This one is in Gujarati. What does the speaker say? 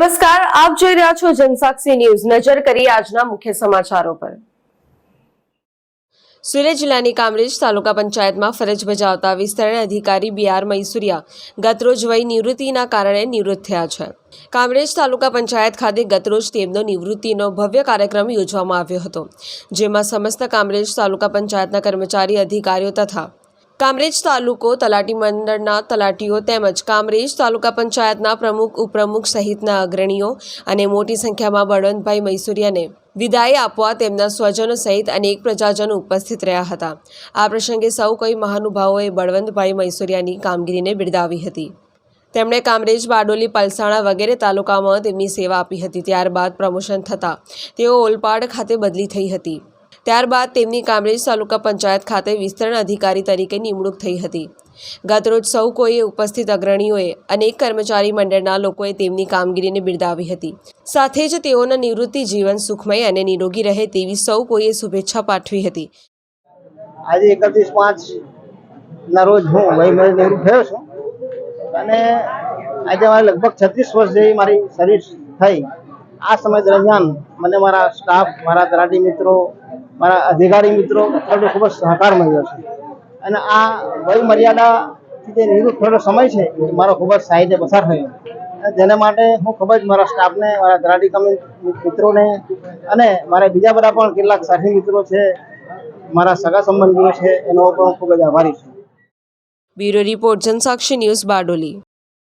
નમસ્કાર, આપ જોઈ રહ્યા છો જનસાક્ષી ન્યૂઝ। નજર કરીએ આજના મુખ્ય સમાચારો પર। સુરત જિલ્લાની કામરેજ તાલુકા પંચાયતમાં ફરજ બજાવતા વિસ્તરણ અધિકારી BR મૈસુરિયા ગતરોજ વય નિવૃત્તિના કારણે નિવૃત્ત થયા છે। કામરેજ તાલુકા પંચાયત ખાતે ગતરોજ તેમનો નિવૃત્તિનો ભવ્ય કાર્યક્રમ યોજવામાં આવ્યો હતો, જેમાં સમસ્ત કામરેજ તાલુકા પંચાયતના કર્મચારી, અધિકારીઓ તથા કામરેજ તાલુકો તલાટી મંડળના તલાટીઓ તેમજ કામરેજ તાલુકા પંચાયતના પ્રમુખ, ઉપપ્રમુખ સહિતના અગ્રણીઓ અને મોટી સંખ્યામાં બળવંતભાઈ મૈસુરિયાને વિદાય આપવા તેમના સ્વજનો સહિત અનેક પ્રજાજનો ઉપસ્થિત રહ્યા હતા। આ પ્રસંગે સૌ કોઈ મહાનુભાવોએ બળવંતભાઈ મૈસુરિયાની કામગીરીને બિરદાવી હતી। તેમણે કામરેજ, બારડોલી, પલસાણા વગેરે તાલુકામાં તેમની સેવા આપી હતી। ત્યારબાદ પ્રમોશન થતાં તેઓ ઓલપાડ ખાતે બદલી થઈ હતી। ત્યારબાદ તેમની કામરેજ તાલુકા પંચાયત ખાતે વિસ્તરણ અધિકારી તરીકે નિમણૂક થઈ હતી। ગતરોજ સૌ કોઈએ ઉપસ્થિત અગ્રણીઓએ અનેક કર્મચારી મંડળના લોકોએ તેમની કામગીરીને બિરદાવી હતી। સાથે જ તેઓના નિવૃત્તિ જીવન સુખમય અને નિરોગી રહે તેવી સૌ કોઈએ શુભેચ્છા પાઠવી હતી। આજે 31/5 ના રોજ હું નિવૃત્ત થયો છું અને આજે મારે લગભગ 36 વર્ષ જેવી મારી સર્વિસ થઈ। આ સમય દરમિયાન મને મારા સ્ટાફ, મારા તલાટી મિત્રો, મારા અધિકારી મિત્રો ખૂબ જ સહકાર મળ્યો છે અને આ વય મર્યાદાથી જે નિવૃત્ત થયેલો સમય છે એ મારો ખૂબ જ સારી રીતે પસાર થયો। જેના માટે હું ખૂબ જ મારા સ્ટાફને, મારા તલાટી મિત્રોને અને મારા બીજા બધા પણ કેટલાક સાથી મિત્રો છે, મારા સગા સંબંધીઓ છે, એનો પણ ખૂબ જ આભારી છું। Bureau report, Jansakshi news, Bardoli.